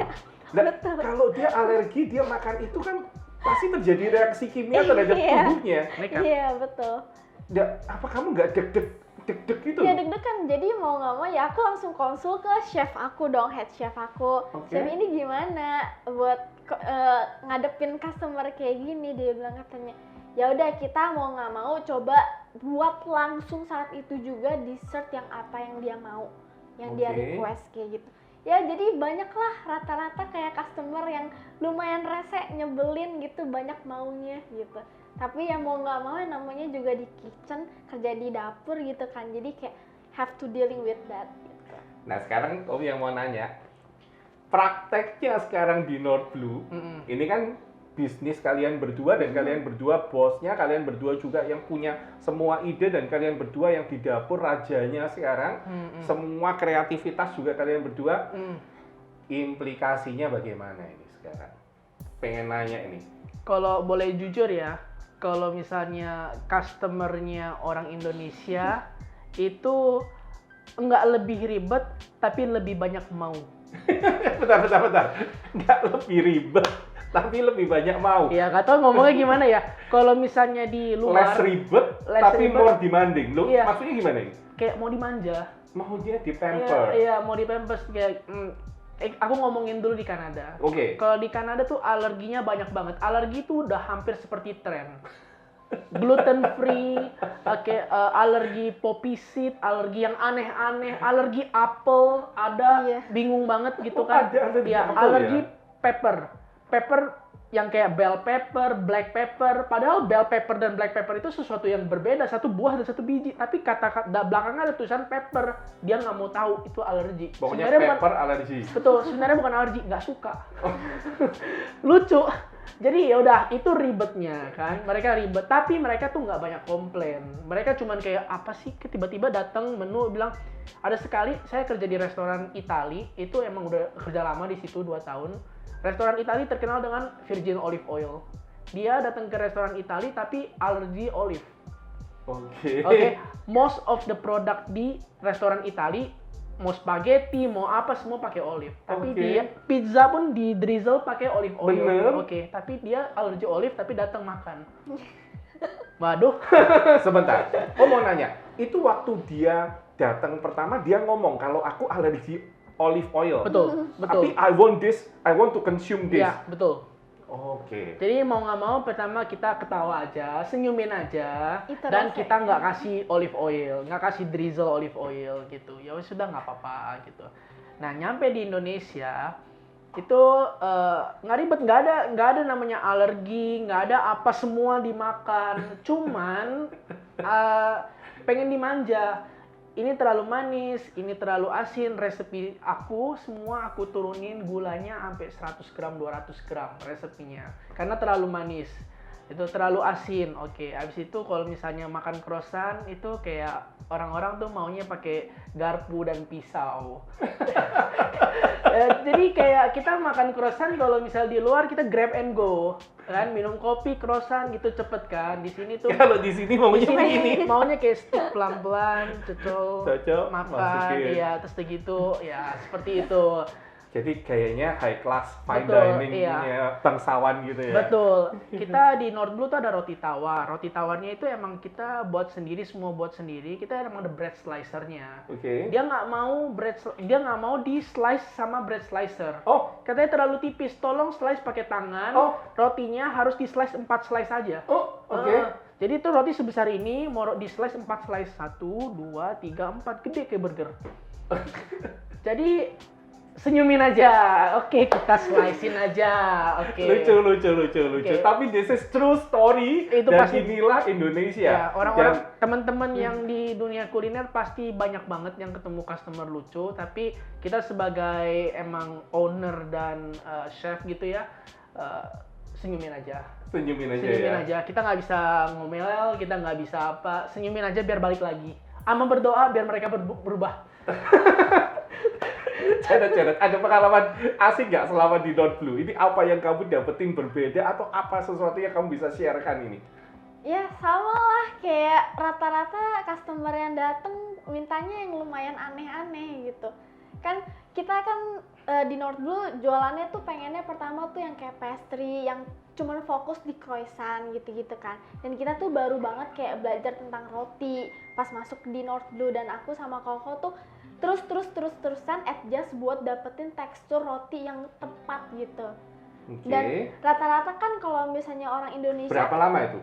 Nah, betul. kalau dia alergi, dia makan itu kan pasti terjadi reaksi kimia terhadap Iya. tubuhnya. Makeup. Iya, betul. Nah, apa kamu nggak deg-deg gitu? Ya deg-degan, jadi mau nggak mau ya aku langsung konsul ke chef aku dong, head chef aku. Oke. Chef, ini gimana buat ngadepin customer kayak gini? Dia bilang katanya, ya udah kita mau nggak mau coba buat langsung saat itu juga dessert yang apa yang dia mau, yang dia Oke. request kayak gitu. Ya jadi banyak lah rata-rata kayak customer yang lumayan rese, nyebelin gitu, banyak maunya gitu. Tapi ya mau nggak mau namanya juga di kitchen, kerja di dapur gitu kan, jadi kayak have to dealing with that gitu. Nah, sekarang Om yang mau nanya, prakteknya sekarang di North Blue, Mm-mm. ini kan bisnis kalian berdua dan kalian berdua bosnya, kalian berdua juga yang punya semua ide dan kalian berdua yang di dapur rajanya sekarang, semua kreativitas juga kalian berdua. Implikasinya bagaimana ini sekarang? Pengen nanya ini. Kalau boleh jujur ya, kalau misalnya customernya orang Indonesia itu nggak lebih ribet, tapi lebih banyak mau. Bentar. Nggak lebih ribet, tapi lebih banyak mau. Ya nggak tahu ngomongnya gimana ya. Kalau misalnya di Less luar ribet, Less tapi ribet. more demanding. Loh, Iya. maksudnya gimana ini? kayak mau dimanja. Maunya di pamper. Iya, mau di pampers kayak aku ngomongin dulu di Kanada. Oke. Kalau di Kanada tuh alerginya banyak banget. Alergi tuh udah hampir seperti tren. gluten free, alergi poppy seed, alergi yang aneh-aneh, alergi apel, ada Iya. bingung banget gitu Oh, kan. ada alergi Ya, apel alergi ya? pepper yang kayak bell pepper, black pepper. Padahal bell pepper dan black pepper itu sesuatu yang berbeda, satu buah dan satu biji. Tapi kata-kata belakangnya ada tulisan pepper, dia nggak mau tahu itu alergi. Pokoknya Sebenarnya pepper alergi. betul, sebenarnya bukan alergi, nggak suka. Lucu. Jadi ya udah, itu ribetnya kan. Mereka ribet, tapi mereka tuh nggak banyak komplain. Mereka cuman kayak apa sih? Tiba-tiba datang menu bilang, ada sekali saya kerja di restoran Itali, itu emang udah kerja lama di situ 2 tahun. Restoran Itali terkenal dengan virgin olive oil. Dia datang ke restoran Itali tapi alergi olive. Oke. Oke, most of the product di restoran Itali, mau spaghetti, mau apa semua pakai olive. Tapi Oke. dia pizza pun di drizzle pakai olive oil. Bener. Oke, tapi dia alergi olive tapi datang makan. Waduh. Sebentar. Oh, mau nanya. Itu waktu dia datang pertama dia ngomong kalau aku alergi olive oil. Betul, Tapi betul. I want this, I want to consume this. Iya, betul. Oke. Jadi mau nggak mau pertama kita ketawa aja, senyumin aja, Itu dan rasa. kita nggak kasih olive oil, nggak kasih drizzle olive oil gitu. Ya wes sudah nggak apa-apa gitu. Nah nyampe di Indonesia itu nggak ribet, nggak ada namanya alergi, nggak ada apa semua dimakan. Cuman pengen dimanja. Ini terlalu manis, ini terlalu asin, resepi aku semua aku turunin gulanya sampai 100 gram, 200 gram resepinya. Karena terlalu manis, itu terlalu asin. Oke, abis itu kalau misalnya makan croissant itu kayak orang-orang tuh maunya pakai garpu dan pisau. Jadi kayak kita makan croissant kalau misal di luar kita grab and go, kan minum kopi croissant gitu cepet kan. Di sini tuh Kalau di sini maunya di sini begini. maunya kayak stick pelan-pelan, cocok, makan. makan, iya, terus begitu, ya seperti itu. Jadi kayaknya high class fine Betul, dining-nya iya. bangsawan gitu ya. Betul. Kita di North Blue tuh ada roti tawar. Roti tawarnya itu emang kita buat sendiri, semua buat sendiri. Kita emang ada bread slicernya. Oke. Dia nggak mau di slice sama bread slicer. Oh, Katanya terlalu tipis. Tolong slice pakai tangan. Oh. Rotinya harus di slice 4 slice aja. oh, oke. Jadi itu roti sebesar ini mau di slice 4 slice. 1, 2, 3, 4. Gede kayak burger. Jadi senyumin aja. Oke, kita slicein aja. Oke. Lucu. Tapi this is true story Itu dan pasti. inilah Indonesia. Ya, orang-orang Dan- teman-teman yang di dunia kuliner pasti banyak banget yang ketemu customer lucu, tapi kita sebagai emang owner dan chef gitu ya, senyumin aja. senyumin aja Senyumin ya. aja. Kita nggak bisa ngomel, kita nggak bisa apa. Senyumin aja biar balik lagi. Ama berdoa biar mereka berubah. Cadat, ada pengalaman asik nggak selama di North Blue? Ini apa yang kamu dapetin berbeda atau apa sesuatu yang kamu bisa sharekan ini? Ya sama lah, kayak rata-rata customer yang dateng mintanya yang lumayan aneh-aneh gitu. Kan kita kan di North Blue jualannya tuh pengennya pertama tuh yang kayak pastry, yang cuman fokus di croissant gitu-gitu kan. Dan kita tuh baru banget kayak belajar tentang roti pas masuk di North Blue, dan aku sama Koko tuh terusan adjust buat dapetin tekstur roti yang tepat gitu. Oke. Dan rata-rata kan kalau misalnya orang Indonesia Berapa lama itu?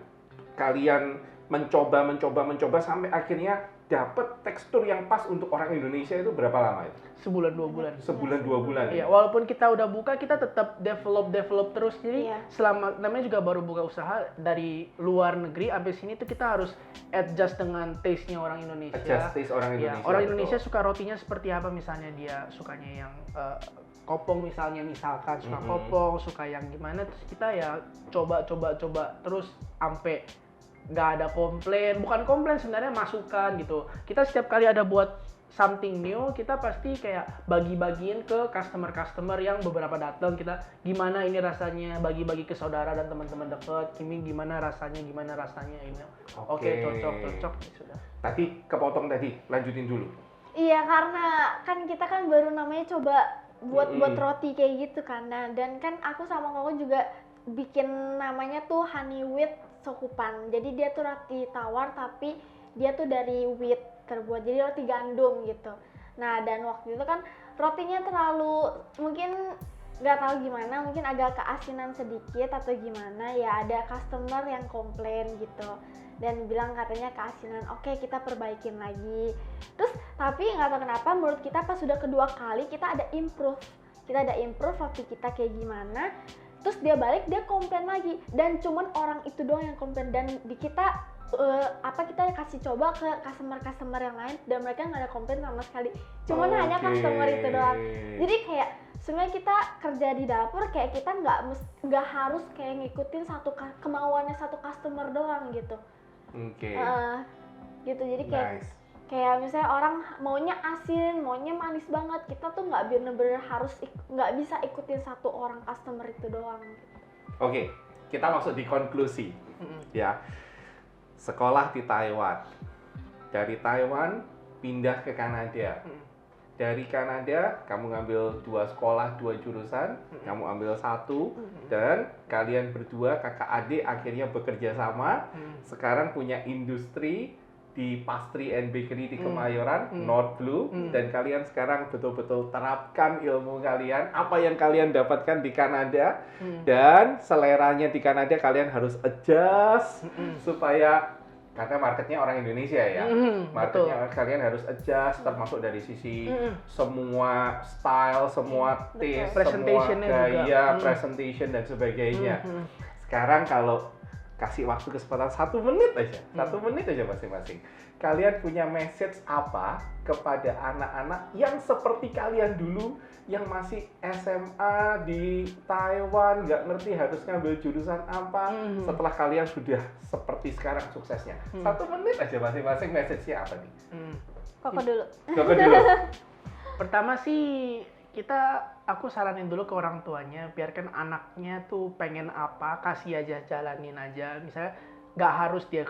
Kalian mencoba sampai akhirnya dapet tekstur yang pas untuk orang Indonesia itu berapa lama itu? Sebulan 2 bulan. Sebulan 2 bulan. Iya, walaupun kita udah buka, kita tetap develop terus. Jadi Iya. selama namanya juga baru buka usaha dari luar negeri sampai sini tuh kita harus adjust dengan taste-nya orang Indonesia. Adjust taste orang Iya, Indonesia. orang betul. Indonesia suka rotinya seperti apa, misalnya dia sukanya yang kopong misalnya, misalkan suka Mhm. kopong, suka yang gimana, terus kita ya coba terus sampai nggak ada komplain. Bukan komplain sebenarnya, masukan gitu. Kita setiap kali ada buat something new, kita pasti kayak bagi-bagiin ke customer yang beberapa datang. Kita gimana ini rasanya, bagi-bagi ke saudara dan teman-teman dekat. Kimi gimana rasanya ini. Oke, cocok ya sudah. Tadi kepotong tadi, lanjutin dulu. Iya, karena kan kita kan baru namanya coba buat Mm-mm. roti kayak gitu kan. Nah, dan kan aku sama Koko juga bikin namanya tuh honey wheat sokupan. Jadi dia tuh roti tawar tapi dia tuh dari wheat terbuat, jadi roti gandum gitu. Nah, dan waktu itu kan rotinya terlalu mungkin nggak tahu gimana, mungkin agak keasinan sedikit atau gimana ya, ada customer yang komplain gitu dan bilang katanya keasinan. Oke, kita perbaikin lagi. Terus tapi nggak tahu kenapa menurut kita pas sudah kedua kali kita ada improve roti kita kayak gimana, terus dia balik dia komplain lagi, dan cuman orang itu doang yang komplain, dan di kita kita kasih coba ke customer yang lain dan mereka nggak ada komplain sama sekali, cuman hanya customer itu doang. Jadi kayak sebenarnya kita kerja di dapur kayak kita nggak harus kayak ngikutin kemauannya satu customer doang gitu. Gitu, jadi kayak misalnya orang maunya asin, maunya manis banget, kita tuh nggak bener-bener harus nggak bisa ikutin satu orang customer itu doang gitu. Oke, kita masuk di konklusi ya. Sekolah di Taiwan, dari Taiwan pindah ke Kanada. Dari Kanada kamu ngambil 2 sekolah 2 jurusan, kamu ambil 1 dan kalian berdua kakak adik akhirnya bekerja sama. Sekarang punya industri di pastry and bakery di Kemayoran, North Blue, dan kalian sekarang betul-betul terapkan ilmu kalian, apa yang kalian dapatkan di Kanada, dan seleranya di Kanada kalian harus adjust supaya, karena marketnya orang Indonesia ya, marketnya kalian harus adjust, termasuk dari sisi semua style, semua taste, semua gaya, presentation dan sebagainya. Sekarang kalau kasih waktu kesempatan 1 menit aja, 1 menit aja masing-masing. Kalian punya message apa kepada anak-anak yang seperti kalian dulu, yang masih SMA di Taiwan, nggak ngerti harus ngambil jurusan apa, setelah kalian sudah seperti sekarang suksesnya. 1 menit aja masing-masing, message-nya apa nih? Koko dulu. Koko dulu. Pertama sih aku saranin dulu ke orang tuanya, biarkan anaknya tuh pengen apa, kasih aja, jalanin aja. Misalnya nggak harus dia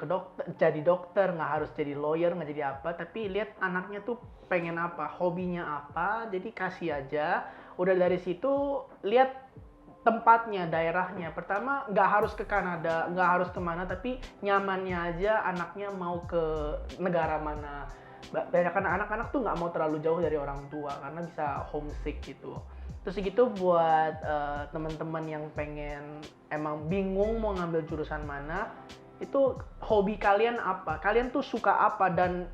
jadi dokter, nggak harus jadi lawyer, nggak jadi apa, tapi lihat anaknya tuh pengen apa, hobinya apa, jadi kasih aja. Udah dari situ lihat tempatnya, daerahnya. Pertama nggak harus ke Kanada, nggak harus kemana, tapi nyamannya aja anaknya mau ke negara mana. Banyak anak-anak tuh nggak mau terlalu jauh dari orang tua karena bisa homesick gitu. Terus gitu buat teman-teman yang pengen emang bingung mau ngambil jurusan mana, itu hobi kalian apa? Kalian tuh suka apa? Dan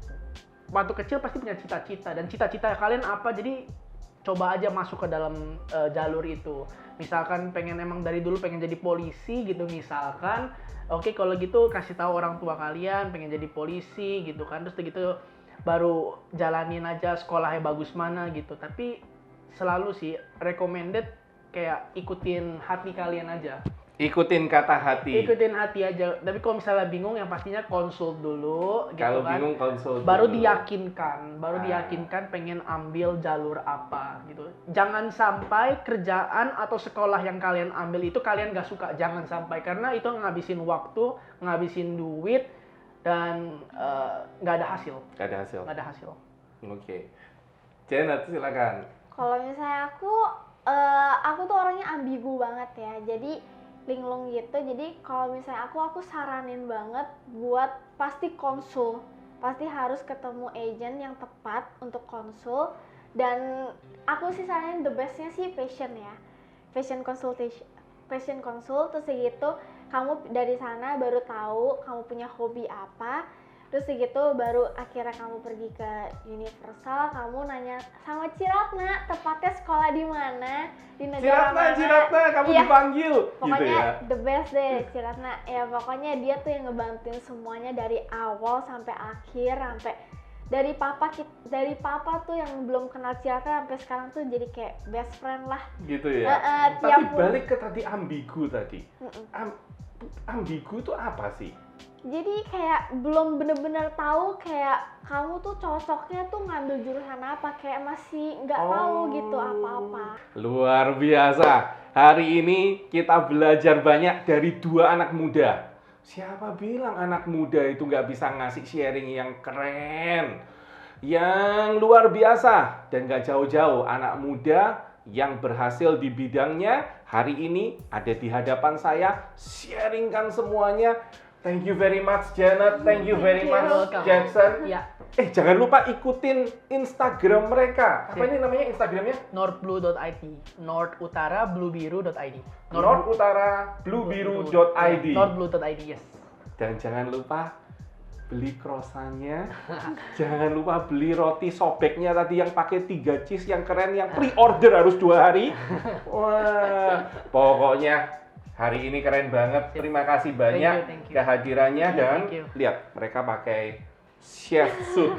waktu kecil pasti punya cita-cita, dan cita-cita kalian apa? Jadi coba aja masuk ke dalam jalur itu. Misalkan emang dari dulu pengen jadi polisi gitu misalkan, oke, kalau gitu kasih tahu orang tua kalian pengen jadi polisi gitu kan. Terus gitu baru jalanin aja sekolahnya bagus mana gitu. Tapi selalu sih recommended kayak ikutin hati kalian aja. Ikutin kata hati. Ikutin hati aja. Tapi kalau misalnya bingung, yang pastinya konsult dulu gitu. Kalau kan. bingung konsult baru dulu. diyakinkan pengen ambil jalur apa gitu. Jangan sampai kerjaan atau sekolah yang kalian ambil itu kalian gak suka. Jangan sampai, karena itu ngabisin waktu, ngabisin duit, dan nggak ada hasil. Nggak ada hasil. Oke. Janet, silakan. Kalau misalnya aku tuh orangnya ambigu banget ya, jadi linglung gitu. Jadi kalau misalnya aku saranin banget buat pasti konsul, pasti harus ketemu agent yang tepat untuk konsul. Dan aku sih saranin the bestnya sih passion ya, passion consultation, passion consult. Terus segitu kamu dari sana baru tahu kamu punya hobi apa. Terus segitu baru akhirnya kamu pergi ke Universal, kamu nanya sama Ciratna, tepatnya sekolah di mana, di negara mana. Ciratna, kamu iya, dipanggil. Pokoknya gitu ya? the best deh Ciratna. Ya pokoknya dia tuh yang ngebantuin semuanya dari awal sampai akhir, sampai dari papa tuh yang belum kenal Ciratna sampai sekarang tuh jadi kayak best friend lah. Gitu ya. Tapi balik ke tadi ambigu tadi. Ambigu tuh apa sih? Jadi kayak belum bener-bener tahu kayak kamu tuh cocoknya tuh ngambil jurusan apa, kayak masih nggak tahu gitu apa-apa. Luar biasa. Hari ini kita belajar banyak dari 2 anak muda. Siapa bilang anak muda itu nggak bisa ngasih sharing yang keren, yang luar biasa, dan nggak jauh-jauh anak muda yang berhasil di bidangnya hari ini ada di hadapan saya, sharingkan semuanya. Thank you very much Janet, thank you very much Jackson. Ya. Jangan lupa ikutin Instagram mereka. Apa Sip. ini namanya Instagramnya? Northblue.id, North Utara Blue Biru.id. Northutara.bluebiru.id. Northblue.id, yes. Dan jangan lupa beli croissantnya. Jangan lupa beli roti sobeknya tadi yang pakai 3 cheese yang keren, yang pre-order harus 2 hari. Wah, pokoknya hari ini keren banget. Terima kasih banyak Thank you. kehadirannya dan Thank you. lihat mereka pakai chef suit.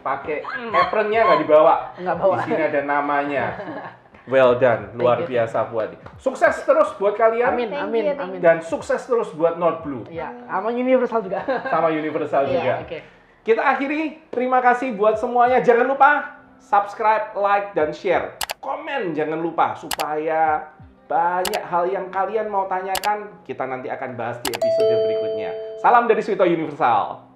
Pakai apronnya nggak dibawa. Nggak bawa. Di sini ada namanya. Well done, luar Thank you. biasa buat. Sukses terus buat kalian. Amin, Thank amin, you, thank amin. Dan sukses terus buat North Blue. Ya, sama Universal juga. Sama Universal Iya, juga. oke. Kita akhiri, terima kasih buat semuanya. Jangan lupa subscribe, like, dan share. Komen jangan lupa supaya banyak hal yang kalian mau tanyakan kita nanti akan bahas di episode berikutnya. Salam dari Suito Universal.